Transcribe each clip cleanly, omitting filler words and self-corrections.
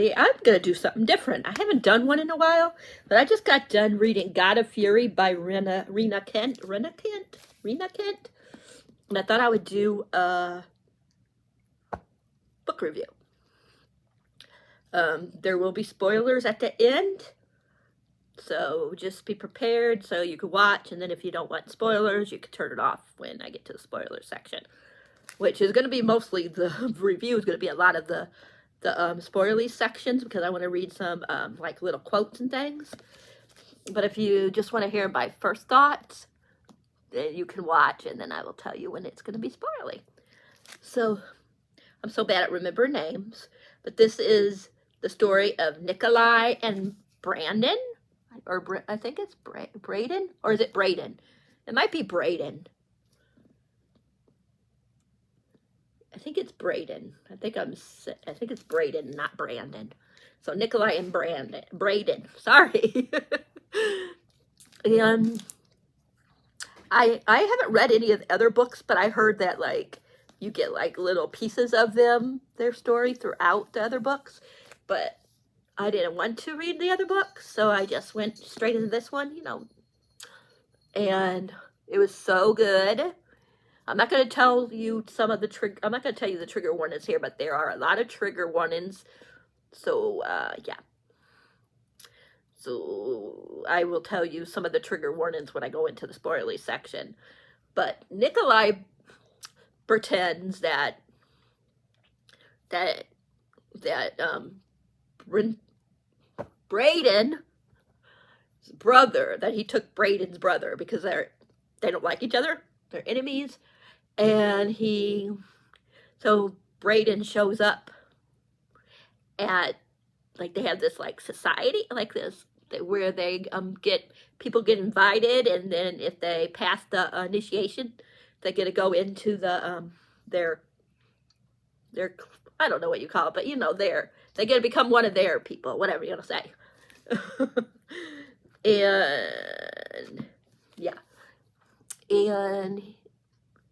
everybody. I'm going to do something different. I haven't done one in a while, but I just got done reading God of Fury by Rina Kent. And I thought I would do a book review. There will be spoilers at the end, so just be prepared so you can watch, and then if you don't want spoilers, you can turn it off when I get to the spoiler section, which is going to be mostly, the review is going to be a lot of the spoilery sections, because I want to read some like little quotes and things. But if you just want to hear my first thoughts, then you can watch, and then I will tell you when it's going to be spoilery. So I'm so bad at remembering names, but this is the story of Nikolai and Brandon, or I think it's Braden, or is it Braden? It might be Braden. I think it's Braden. I think it's Braden, not Brandon. So Nikolai and Braden. Sorry. And I haven't read any of the other books, but I heard that like you get like little pieces of their story throughout the other books. But I didn't want to read the other books, so I just went straight into this one, and it was so good. I'm not going to tell you I'm not going to tell you the trigger warnings here, but there are a lot of trigger warnings. So, yeah. So, I will tell you some of the trigger warnings when I go into the spoilery section. But Nikolai pretends that Braden's brother, that he took Braden's brother, because they don't like each other. They're enemies. And so Braden shows up at, like, they have this, like, society, like this, where they people get invited, and then if they pass the initiation, they get to go into their I don't know what you call it, but they get to become one of their people, whatever you want to say. And yeah, and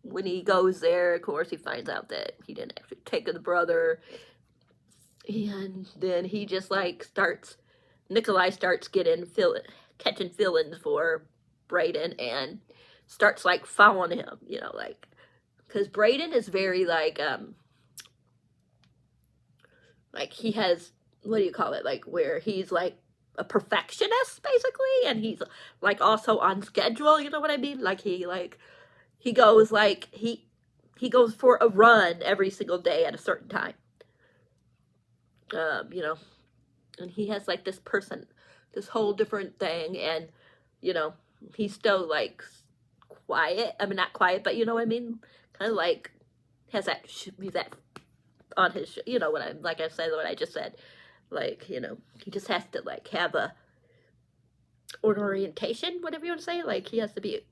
when he goes there, of course, he finds out that he didn't actually take the brother, and then he just like Nikolai starts catching feelings for Braden, and starts like following him, like, because Braden is very like he has, what do you call it, like, where he's like a perfectionist basically, and he's like also on schedule, you know what I mean? Like he goes like he goes for a run every single day at a certain time. And he has like this whole different thing, and he's still like quiet. I mean, not quiet, but you know what I mean? Kind of like has that on his, what I just said, like, he just has to like have an orientation, whatever you want to say. Like he has to be,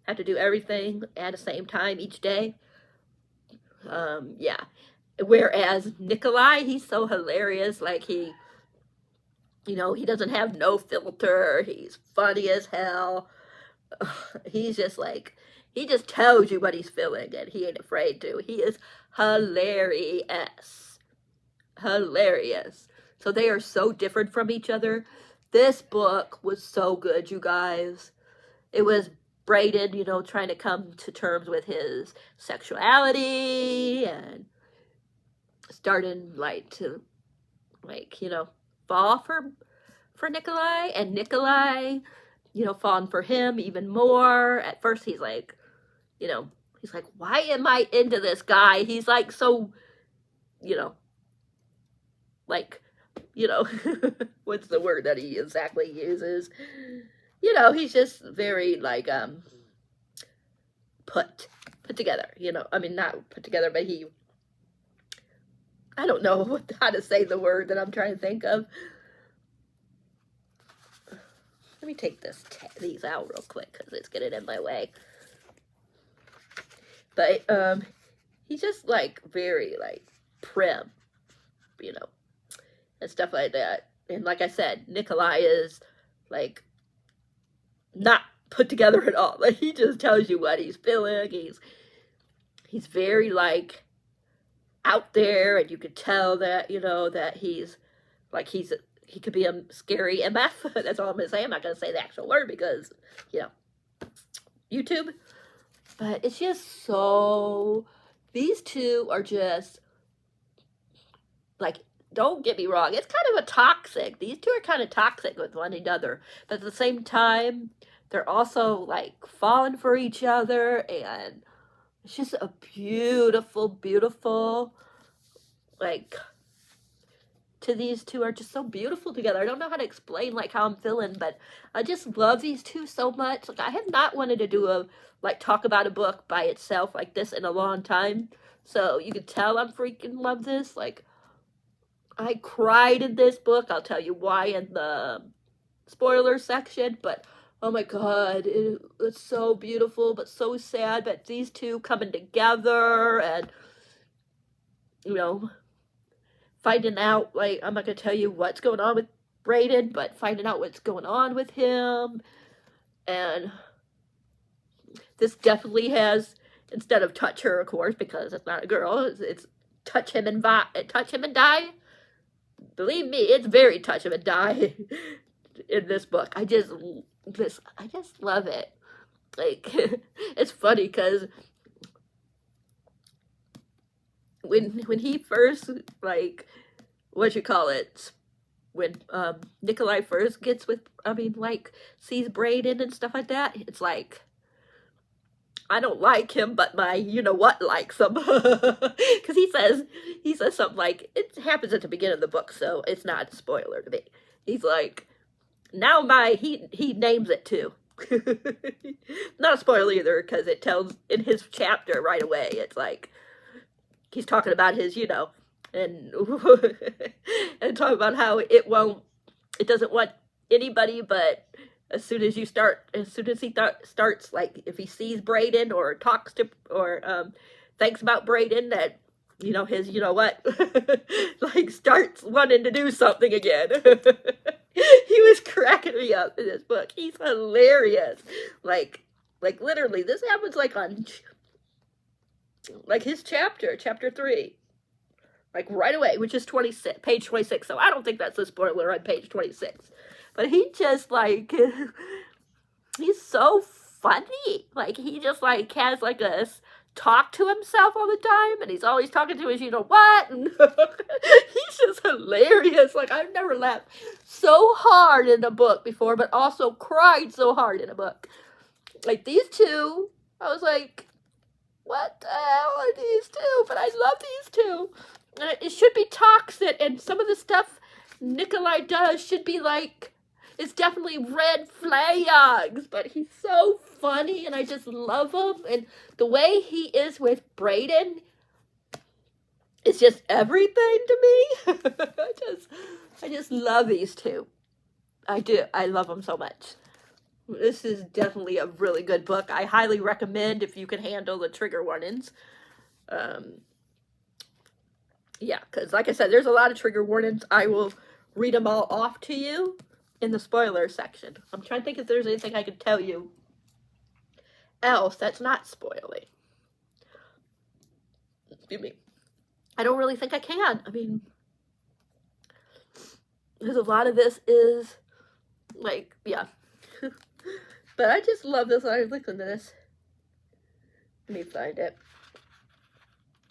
have to do everything at the same time each day. Yeah. Whereas Nikolai, he's so hilarious. Like he doesn't have no filter. He's funny as hell. He's just like, he just tells you what he's feeling, and he ain't afraid to. He is hilarious. Hilarious. So they are so different from each other. This book was so good, you guys. It was Braden, trying to come to terms with his sexuality, and starting to fall for Nikolai, and Nikolai, falling for him even more. At first he's like, he's like, why am I into this guy? He's like so, like, what's the word that he exactly uses? He's just very like put together, I mean, not put together, but I don't know how to say the word that I'm trying to think of. Let me take these out real quick, because it's getting in my way. But he's just like very like prim, and stuff like that. And like I said, Nikolai is like not put together at all. Like he just tells you what he's feeling. He's very like, out there, and you could tell that, you know, that he's like, he could be a scary MF. That's all I'm gonna say. I'm not gonna say the actual word because, you know, YouTube. But it's just so, these two are just, like, don't get me wrong, it's kind of a toxic, these two are kind of toxic with one another, but at the same time, they're also, like, falling for each other, and it's just a beautiful, beautiful, like, to these two are just so beautiful together. I don't know how to explain, like, how I'm feeling, but I just love these two so much. Like, I have not wanted to do a, like, talk about a book by itself like this in a long time, so you can tell I'm freaking love this. Like, I cried in this book. I'll tell you why in the spoiler section, but oh my god, it's so beautiful, but so sad. But these two coming together and, you know, finding out, like, I'm not gonna tell you what's going on with Brayden, but finding out what's going on with him. And this definitely has, instead of touch her, of course, because it's not a girl, it's touch him and die. Believe me, it's very touch him and die in this book. I just love it. Like, it's funny because when he first, like, what you call it, when Nikolai first gets with, I mean, like, sees Brayden and stuff like that, it's like, I don't like him, but my you-know-what likes him. Because he says something like, it happens at the beginning of the book, so it's not a spoiler to me. He's like, now he names it too. Not a spoiler either, because it tells in his chapter right away. It's like, he's talking about his, you know, and and talking about how it doesn't want anybody, but as soon as he starts, like, if he sees Brayden or talks to, or thinks about Brayden, that, you know, his, you know what, like, starts wanting to do something again. He was cracking me up in this book. He's hilarious. Like literally, this happens, like, on, like, his chapter 3. Like, right away, which is page 26. So I don't think that's a spoiler on page 26. But he just, like, he's so funny. Like, he just, like, has, like, a talk to himself all the time, and he's always talking to his you-know-what, and he's just hilarious. Like, I've never laughed so hard in a book before, but also cried so hard in a book. Like, these two, I was like, what the hell are these two? But I love these two. And it should be toxic, and some of the stuff Nikolai does should be, like, it's definitely red flags, but he's so funny, and I just love him, and the way he is with Brayden is just everything to me. I just love these two. I do. I love them so much. This is definitely a really good book. I highly recommend if you can handle the trigger warnings. Yeah, because like I said, there's a lot of trigger warnings. I will read them all off to you in the spoiler section. I'm trying to think if there's anything I could tell you else that's not spoiling. Excuse me. I don't really think I can. I mean, because a lot of this is, like, yeah. But I just love this. I was looking at this. Let me find it.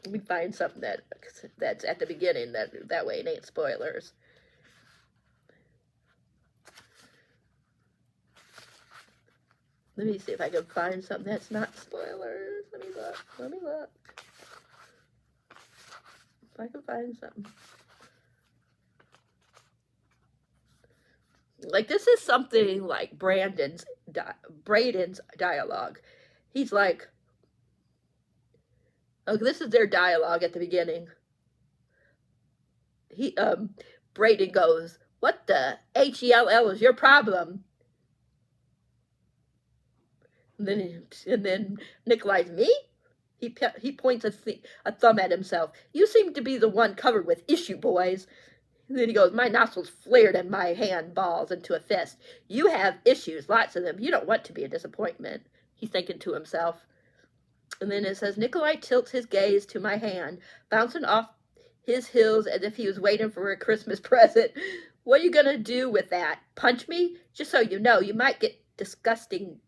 Let me find something that's at the beginning, that way it ain't spoilers. Let me see if I can find something that's not spoilers. Let me look. If I can find something. Like, this is something like Brayden's dialogue. He's like, oh, this is their dialogue at the beginning. Brayden goes, what the Hell is your problem? And then Nikolai's, me? He points a thumb at himself. You seem to be the one covered with issue, boys. And then he goes, my nostrils flared and my hand balls into a fist. You have issues, lots of them. You don't want to be a disappointment. He's thinking to himself. And then it says, Nikolai tilts his gaze to my hand, bouncing off his heels as if he was waiting for a Christmas present. What are you gonna do with that? Punch me? Just so you know, you might get disgusting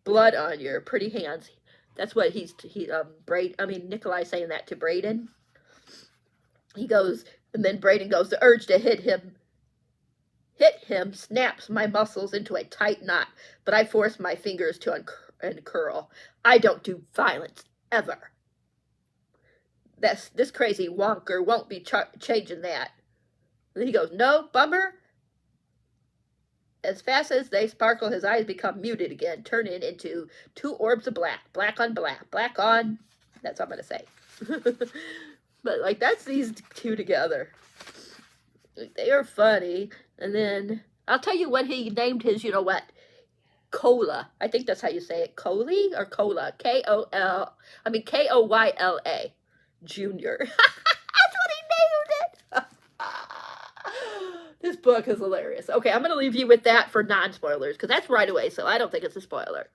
blood on your pretty hands. That's what Nikolai saying that to Braden. He goes, and then Braden goes, the urge to hit him snaps my muscles into a tight knot, but I force my fingers to uncurl. I don't do violence, ever. This crazy wonker won't be changing that. And he goes, no, bummer. As fast as they sparkle, his eyes become muted again, turning into two orbs of black. Black on black. Black on... That's what I'm going to say. But, like, that's these two together. They are funny. And then, I'll tell you what he named his, you know what? Cola. I think that's how you say it. Coley or Cola? Koyla. Junior. That's what he named it. This book is hilarious. Okay, I'm going to leave you with that for non-spoilers, because that's right away, so I don't think it's a spoiler.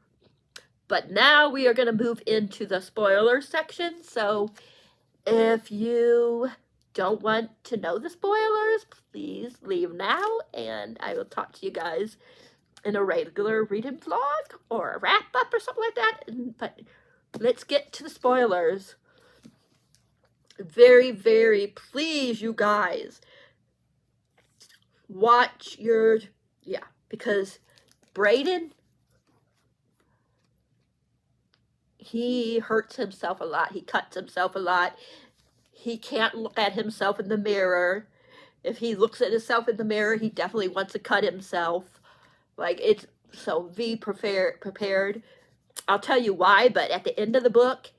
But now we are going to move into the spoiler section, so if you don't want to know the spoilers, please leave now, and I will talk to you guys in a regular reading vlog or a wrap-up or something like that. But let's get to the spoilers. Very, very please, you guys, watch your, because Braden, he hurts himself a lot. He cuts himself a lot. He can't look at himself in the mirror. If he looks at himself in the mirror, he definitely wants to cut himself. Like, it's, so be prepared. I'll tell you why, but at the end of the book,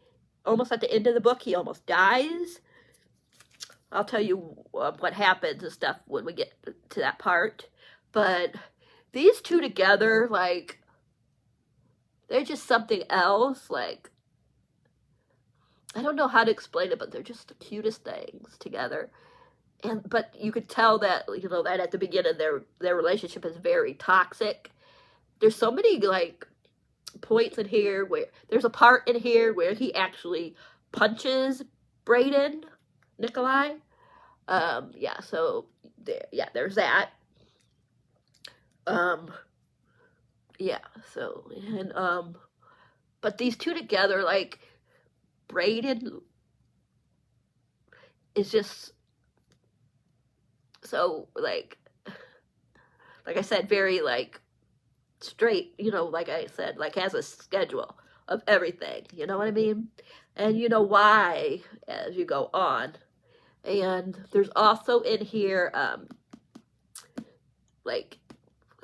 almost at the end of the book, he almost dies. I'll tell you what happens and stuff when we get to that part. But these two together, like, they're just something else. Like, I don't know how to explain it, but they're just the cutest things together. But you could tell that, you know, that at the beginning their relationship is very toxic. There's so many, like, points in here where there's a part in here where he actually punches Braden, Nikolai. So there's that. But these two together, like, Braden is just so, like I said, very, like, straight, you know, like I said, like, has a schedule of everything, you know what I mean? And you know why as you go on. And there's also in here, like,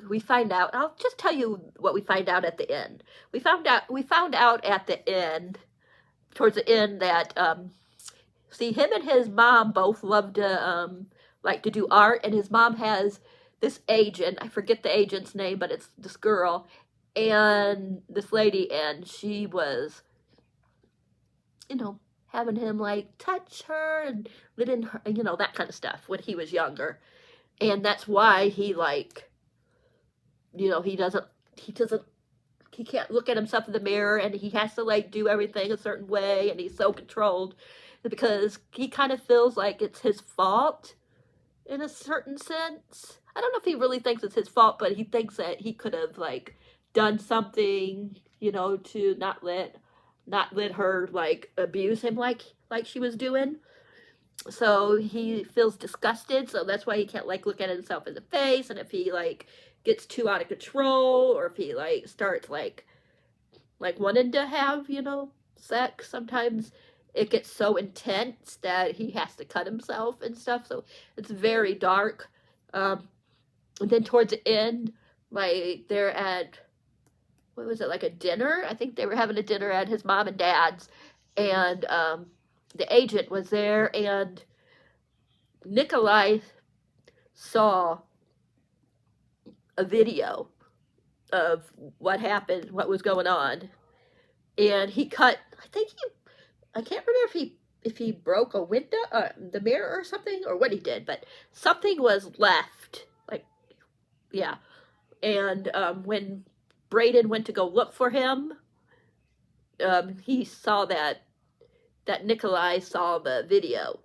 we find out, I'll just tell you what we find out at the end. We found out at the end, towards the end, that, see, him and his mom both love to, like to do art, and his mom has this agent, I forget the agent's name, but it's this girl, and this lady, and she was, you know, having him, like, touch her and letting her, you know, that kind of stuff when he was younger. And that's why he, like, you know, he can't look at himself in the mirror, and he has to, like, do everything a certain way, and he's so controlled because he kind of feels like it's his fault in a certain sense. I don't know if he really thinks it's his fault, but he thinks that he could have, like, done something, you know, to not let her, like, abuse him like she was doing. So he feels disgusted, so that's why he can't, like, look at himself in the face. And if he, like, gets too out of control, or if he, like, starts, like wanting to have, you know, sex, sometimes it gets so intense that he has to cut himself and stuff. So it's very dark. And then towards the end, like, they're at, what was it, like a dinner? I think they were having a dinner at his mom and dad's, and the agent was there, and Nikolai saw a video of what happened, what was going on, and he cut, I can't remember if he broke a window, the mirror or something, or what he did, but something was left, like, yeah. And when Braden went to go look for him, he saw that Nikolai saw the video,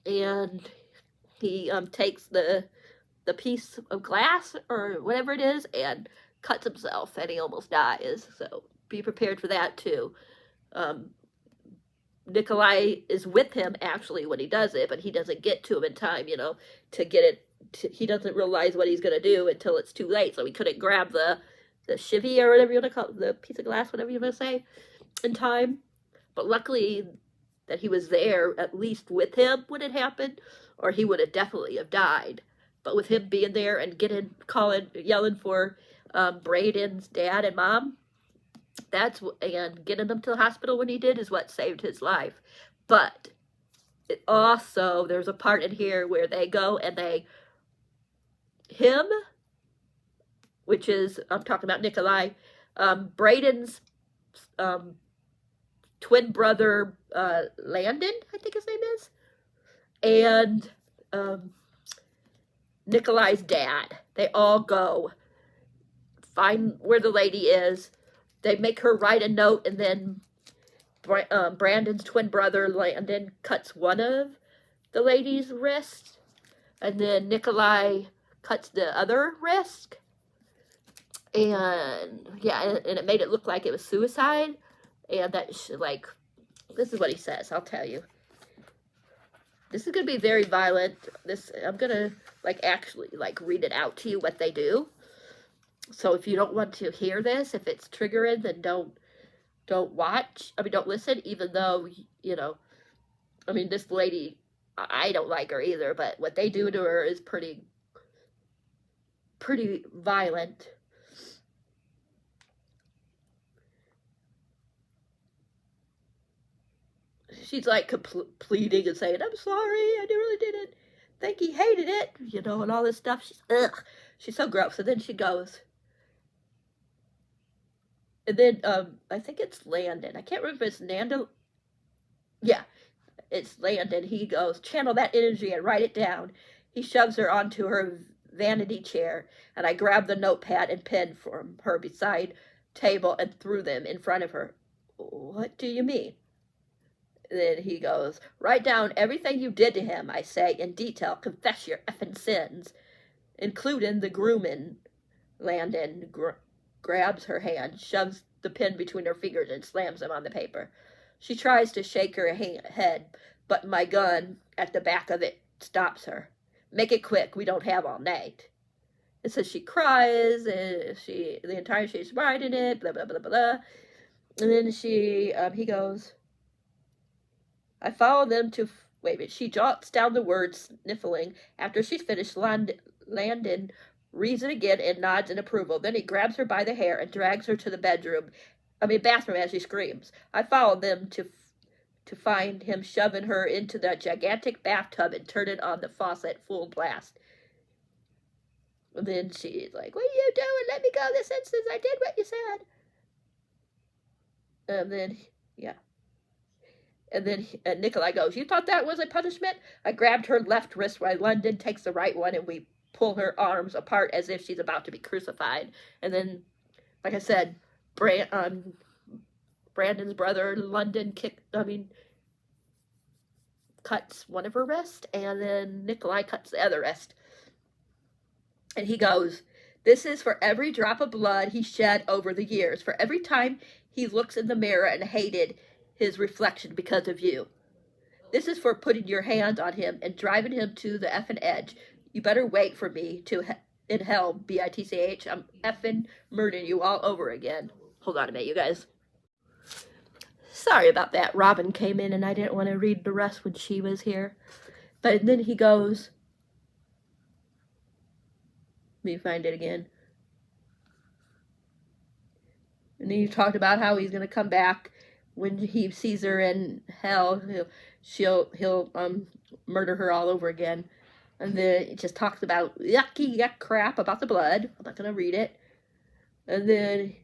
and he takes the piece of glass or whatever it is and cuts himself, and he almost dies. So be prepared for that too. Nikolai is with him actually when he does it, but he doesn't get to him in time, to get it. He doesn't realize what he's going to do until it's too late. So he couldn't grab the chivy or whatever you want to call it, the piece of glass, whatever you want to say, in time. But luckily that he was there at least with him when it happened, or he would have definitely have died. But with him being there and yelling for Braden's dad and mom, and getting him to the hospital when he did is what saved his life. But also, there's a part in here where they go and him, which is, I'm talking about Nikolai, Braden's twin brother, Landon, I think his name is, and Nikolai's dad. They all go find where the lady is. They make her write a note, and then Brandon's twin brother, Landon, cuts one of the lady's wrists, and then Nikolai cuts the other wrist. And yeah, and it made it look like it was suicide. And this is what he says. I'll tell you. This is going to be very violent. I'm going to actually read it out to you what they do. So if you don't want to hear this, if it's triggering, then don't listen, even though, this lady, I don't like her either, but what they do to her is pretty violent. She's pleading and saying, I'm sorry, I really didn't think he hated it, and all this stuff. She's so gross. And then she goes, and then I think it's Landon. I can't remember if it's Nando. Yeah, it's Landon. He goes, channel that energy and write it down. He shoves her onto her vanity chair, and I grabbed the notepad and pen from her beside table and threw them in front of her. What do you mean? Then he goes, write down everything you did to him, I say, in detail. Confess your effing sins, including the grooming. Landon grabs her hand, shoves the pen between her fingers, and slams them on the paper. She tries to shake her head, but my gun at the back of it stops her. Make it quick, we don't have all night. It says she cries, and she's writing it, blah, blah, blah, blah. And then he goes, I follow them to, she jots down the words, sniffling. After she's finished, Landon reads it again and nods in approval. Then he grabs her by the hair and drags her to the bathroom as she screams. I follow them to find him shoving her into the gigantic bathtub and turning on the faucet full blast. And then she's like, what are you doing? Let me go this instant. I did what you said. And then, yeah. And then Nikolai goes, you thought that was a punishment? I grabbed her left wrist while Landon takes the right one, and we pull her arms apart as if she's about to be crucified. And then, like I said, Brandon's brother, Landon, cuts one of her wrists, and then Nikolai cuts the other wrist. And he goes, this is for every drop of blood he shed over the years, for every time he looks in the mirror and hated his reflection because of you. This is for putting your hands on him and driving him to the effing edge. You better wait for me in hell, bitch. I'm effing murdering you all over again. Hold on a minute, you guys. Sorry about that. Robin came in and I didn't want to read the rest when she was here. But then he goes, let me find it again. And then he talked about how he's going to come back when he sees her in hell. He'll murder her all over again. And then it just talks about yuck crap about the blood. I'm not going to read it. And then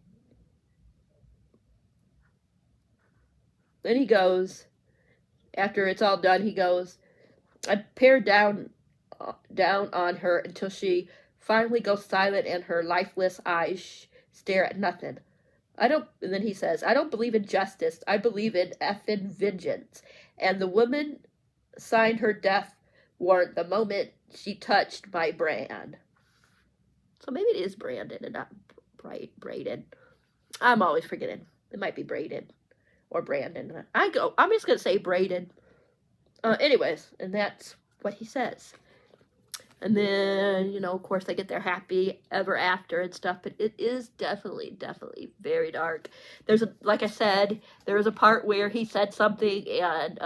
he goes, after it's all done, he goes, I peer down on her until she finally goes silent and her lifeless eyes stare at nothing. and then he says, I don't believe in justice. I believe in effing vengeance. And the woman signed her death warrant the moment she touched my Bran. So maybe it is Brandon and not Braden. I'm always forgetting. It might be Braden or Brandon. I'm just going to say Braden. Anyways, and that's what he says. And then, you know, of course, they get their happy ever after and stuff, but it is definitely very dark. Like I said, there was a part where he said something and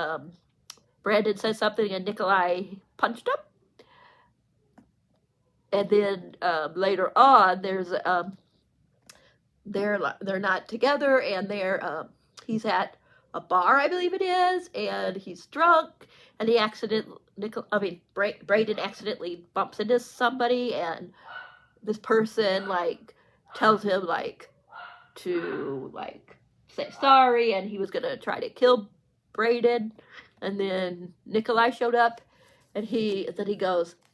Brandon said something and Nikolai punched him. And then later on, they're not together, and he's at a bar, I believe it is, and he's drunk, and Braden accidentally bumps into somebody, and this person like tells him like to like say sorry, and he was gonna try to kill Braden, and then Nikolai showed up, and he's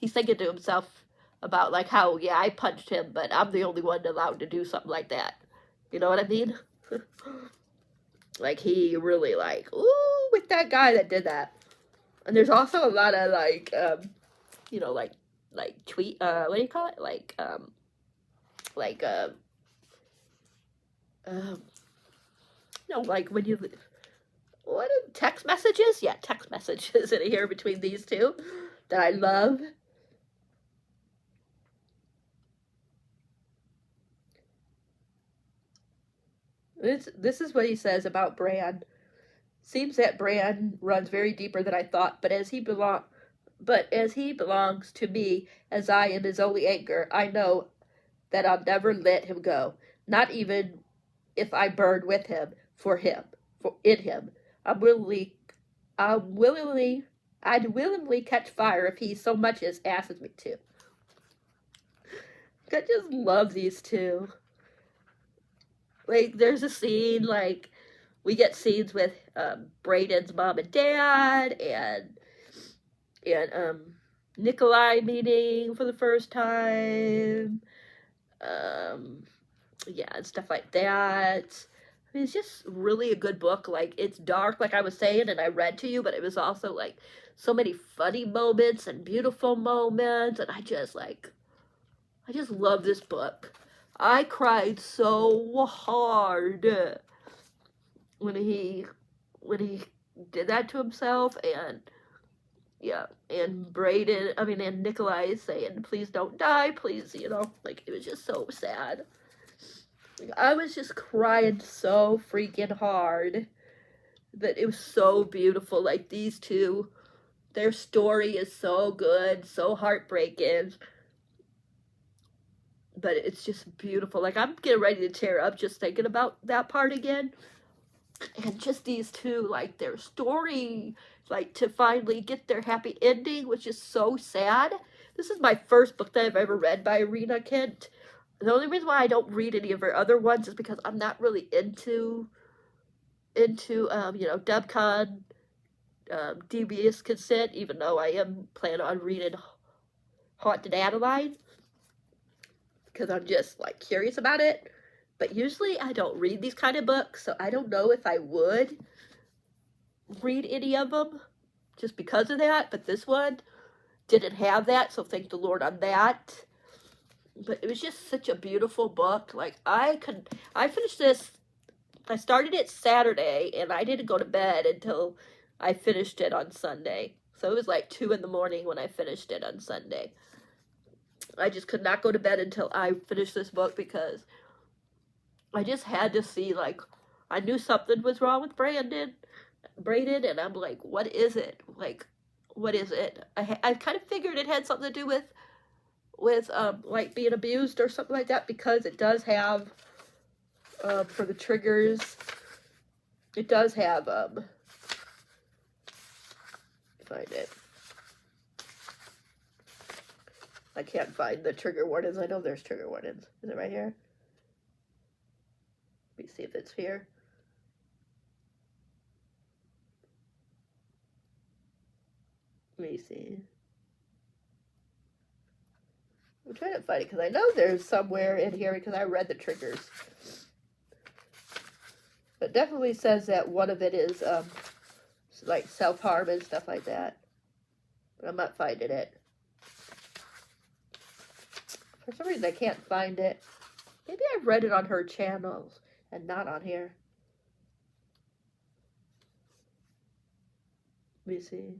thinking to himself about like how, yeah, I punched him, but I'm the only one allowed to do something like that. You know what I mean? Like he really like, ooh, with that guy that did that. And there's also a lot of like, you know, like tweet, what do you call it? Like, no, like when you, what text messages? Yeah, text messages in here between these two that I love. This is what he says about Bran. Seems that Bran runs very deeper than I thought, but as he belongs to me, as I am his only anchor, I know that I'll never let him go. Not even if I burn with him, in him. I'd willingly catch fire if he so much as asks me to. I just love these two. Like, there's a scene, like, we get scenes with Braden's mom and dad, and Nikolai meeting for the first time. Yeah, and stuff like that. I mean, it's just really a good book. Like, it's dark, like I was saying, and I read to you, but it was also like so many funny moments and beautiful moments, and I just love this book. I cried so hard when he did that to himself, and yeah, and and Nikolai is saying, please don't die, please, you know, like, it was just so sad. Like, I was just crying so freaking hard, but it was so beautiful. Like, these two, their story is so good, so heartbreaking, but it's just beautiful. Like, I'm getting ready to tear up just thinking about that part again. And just these two, like, their story, like, to finally get their happy ending, which is so sad. This is my first book that I've ever read by Rina Kent. The only reason why I don't read any of her other ones is because I'm not really into you know, Dubcon, Devious Consent, even though I am planning on reading Haunted Adeline, because I'm just, like, curious about it. But usually I don't read these kind of books, so I don't know if I would read any of them just because of that. But this one didn't have that, so thank the Lord on that. But it was just such a beautiful book. Like, I finished this, I started it Saturday, and I didn't go to bed until I finished it on Sunday. So it was like 2 in the morning when I finished it on Sunday. I just could not go to bed until I finished this book, because I just had to see, like, I knew something was wrong with Braden, and I'm like, what is it? Like, what is it? I kind of figured it had something to do with like, being abused or something like that, because it does have, for the triggers, it does have, find it. I can't find the trigger warnings. I know there's trigger warnings. Is it right here? Let me see if it's here. Let me see. I'm trying to find it because I know there's somewhere in here, because I read the triggers. It definitely says that one of it is like self-harm and stuff like that. But I'm not finding it. For some reason I can't find it. Maybe I've read it on her channels and not on here. Let me see.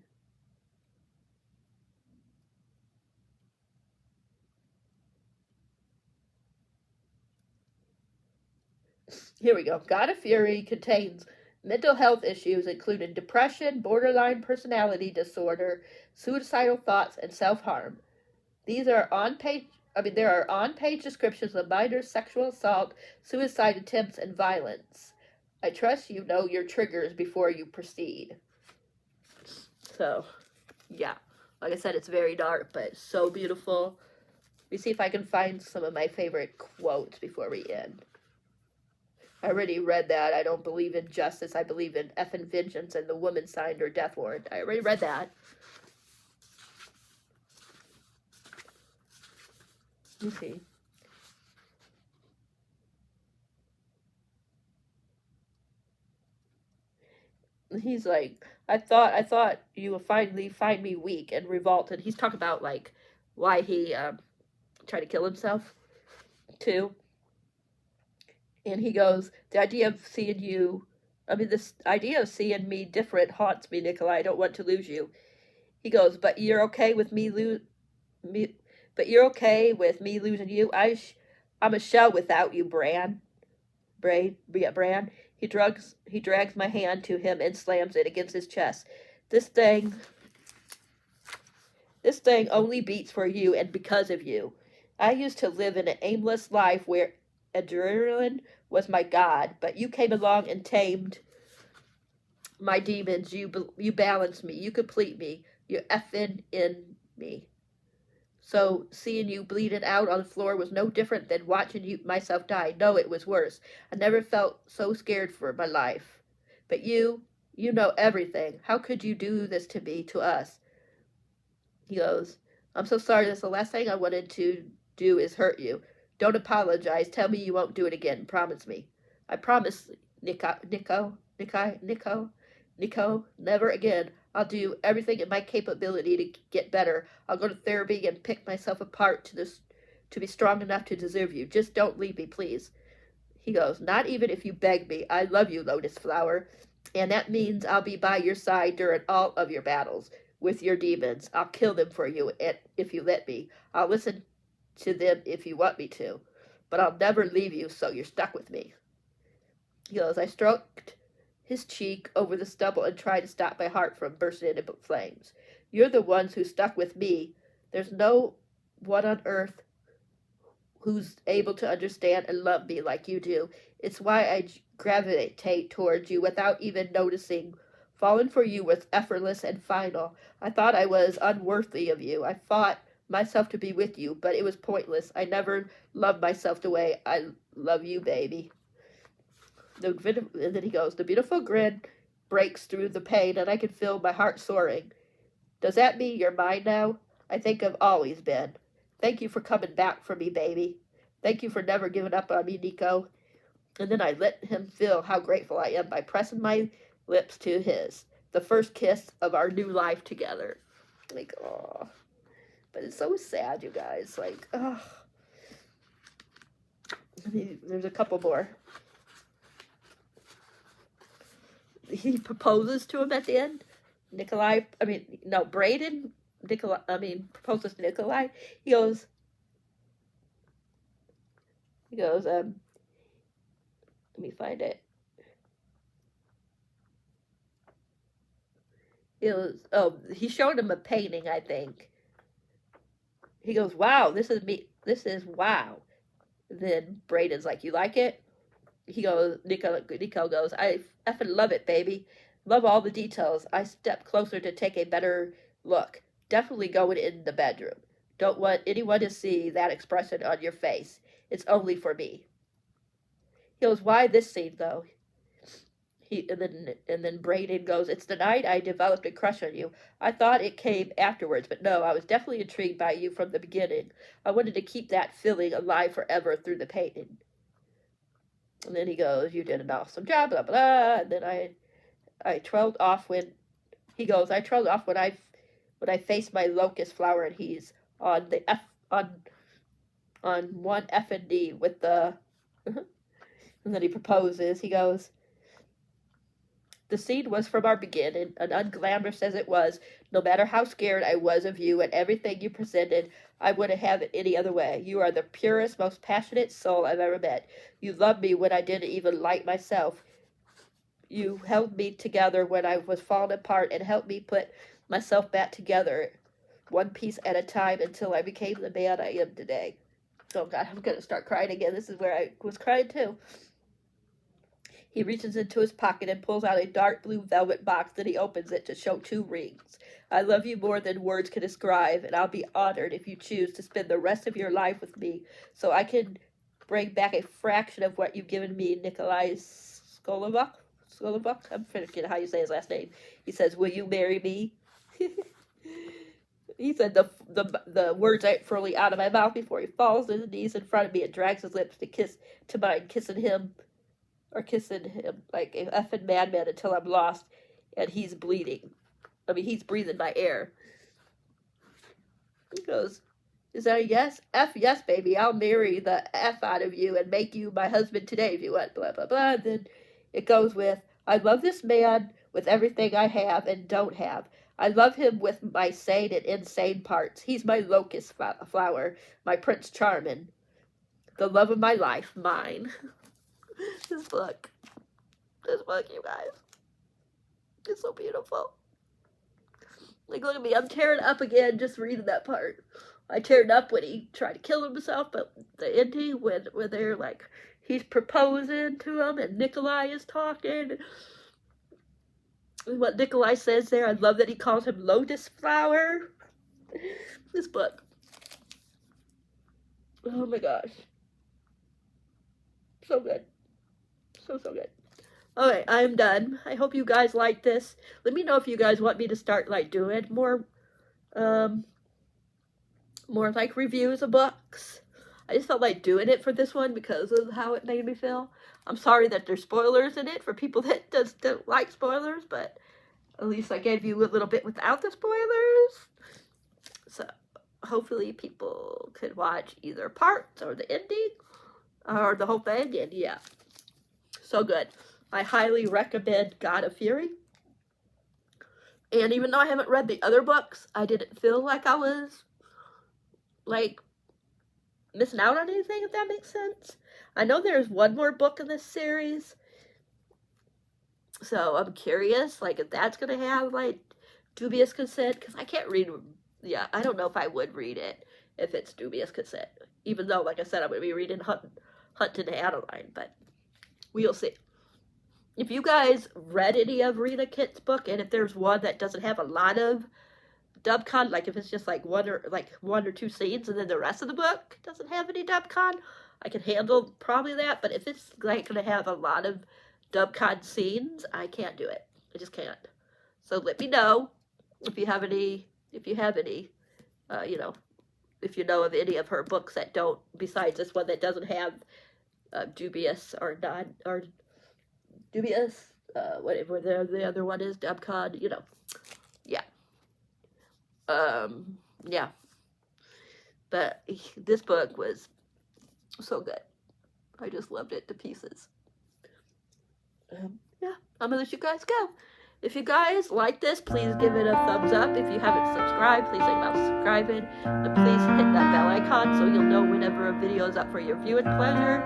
Here we go. God of Fury contains mental health issues including depression, borderline personality disorder, suicidal thoughts, and self-harm. These are there are on-page descriptions of minor sexual assault, suicide attempts, and violence. I trust you know your triggers before you proceed. So, yeah. Like I said, it's very dark, but it's so beautiful. Let me see if I can find some of my favorite quotes before we end. I already read that. I don't believe in justice. I believe in effing vengeance, and the woman signed her death warrant. I already read that. Let me see. He's like, I thought you would finally find me weak and revolted. He's talking about like why he tried to kill himself too. And he goes, the idea of seeing you, this idea of seeing me different haunts me, Nikolai. I don't want to lose you. He goes, but you're okay with me, but you're okay with me losing you. I'm a shell without you, Bran. He drags my hand to him and slams it against his chest. This thing this thing only beats for you and because of you. I used to live in an aimless life where adrenaline was my god, but you came along and tamed my demons. You balanced me. You complete me. You're effing in me. So seeing you bleeding out on the floor was no different than watching myself die. No, it was worse. I never felt so scared for my life. But you know everything. How could you do this to me, to us? He goes, I'm so sorry. That's the last thing I wanted to do is hurt you. Don't apologize. Tell me you won't do it again. Promise me. I promise, Nico, never again. I'll do everything in my capability to get better. I'll go to therapy and pick myself apart to be strong enough to deserve you. Just don't leave me, please. He goes, not even if you beg me. I love you, Lotus Flower. And that means I'll be by your side during all of your battles with your demons. I'll kill them for you if you let me. I'll listen to them if you want me to. But I'll never leave you, so you're stuck with me. He goes, I stroked his cheek over the stubble and tried to stop my heart from bursting into flames. You're the ones who stuck with me. There's no one on earth who's able to understand and love me like you do. It's why I gravitate towards you without even noticing. Falling for you was effortless and final. I thought I was unworthy of you. I fought myself to be with you, but it was pointless. I never loved myself the way I love you, baby. And then he goes, the beautiful grin breaks through the pain, and I can feel my heart soaring. Does that mean you're mine now? I think I've always been. Thank you for coming back for me, baby. Thank you for never giving up on me, Nico. And then I let him feel how grateful I am by pressing my lips to his. The first kiss of our new life together. Like, oh. But it's so sad, you guys. Like, oh. There's a couple more. He proposes to him at the end. Braden, proposes to Nikolai. He goes, let me find it. He showed him a painting, I think. He goes, wow, this is wow. Then Braden's like, you like it? Nico goes, I effing love it, baby. Love all the details. I step closer to take a better look. Definitely going in the bedroom. Don't want anyone to see that expression on your face. It's only for me. He goes, why this scene though? And then Braden goes, it's the night I developed a crush on you. I thought it came afterwards, but no, I was definitely intrigued by you from the beginning. I wanted to keep that feeling alive forever through the painting. And then he goes, you did an awesome job, blah, blah. And then I trailed off when, he goes, I trailed off when I faced my locust flower, and he's on the on one F and D with the, and then he proposes. He goes, the scene was from our beginning, and unglamorous as it was, no matter how scared I was of you and everything you presented, I wouldn't have it any other way. You are the purest, most passionate soul I've ever met. You loved me when I didn't even like myself. You held me together when I was falling apart and helped me put myself back together, one piece at a time, until I became the man I am today. Oh God, I'm gonna start crying again. This is where I was crying too. He reaches into his pocket and pulls out a dark blue velvet box. Then he opens it to show 2 rings. I love you more than words can describe, and I'll be honored if you choose to spend the rest of your life with me, so I can bring back a fraction of what you've given me, Nikolai Skolovuk. I'm forgetting how you say his last name. He says, will you marry me? He said the words aren't fully out of my mouth before he falls to his knees in front of me and drags his lips to mine, kissing him like an effing madman until I'm lost and he's bleeding. I mean, he's breathing my air. He goes, is that a yes? F yes, baby. I'll marry the F out of you and make you my husband today if you want, blah, blah, blah. And then it goes with, I love this man with everything I have and don't have. I love him with my sane and insane parts. He's my locust flower, my Prince Charming, the love of my life, mine. This book, you guys, it's so beautiful. Like, look at me, I'm tearing up again just reading that part. I teared up when he tried to kill himself, but the ending when they're like, he's proposing to him and Nikolai is talking. And what Nikolai says there, I love that he calls him Lotus Flower. This book. Oh my gosh. So good. So good. Alright, I'm done. I hope you guys like this. Let me know if you guys want me to start like doing more like reviews of books. I just felt like doing it for this one because of how it made me feel. I'm sorry that there's spoilers in it for people that don't like spoilers, but at least I gave you a little bit without the spoilers. So hopefully people could watch either parts or the ending or the whole thing, and yeah. So good. I highly recommend God of Fury. And even though I haven't read the other books, I didn't feel like I was, like, missing out on anything, if that makes sense. I know there's one more book in this series. So I'm curious, like, if that's going to have, like, dubious consent. Because I can't read, yeah, I don't know if I would read it if it's dubious consent. Even though, like I said, I'm going to be reading Hunt and Adeline, but we'll see. If you guys read any of Rina Kitt's book, and if there's one that doesn't have a lot of dubcon, like if it's just like one or two scenes, and then the rest of the book doesn't have any dubcon, I can handle probably that. But if it's like going to have a lot of dubcon scenes, I can't do it. I just can't. So let me know if you have any, you know, if you know of any of her books that don't, besides this one that doesn't have dubious or non, or dubious, whatever the other one is, dubcon, you know, yeah. Yeah. But this book was so good. I just loved it to pieces. Yeah, I'm gonna let you guys go. If you guys like this, please give it a thumbs up. If you haven't subscribed, please think about subscribing. And please hit that bell icon so you'll know whenever a video is up for your viewing pleasure.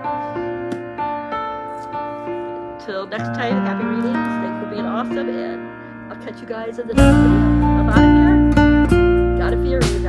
Till next time, happy readings. Thanks for being awesome, and I'll catch you guys in the next video. I'm out of here. Gotta fear you.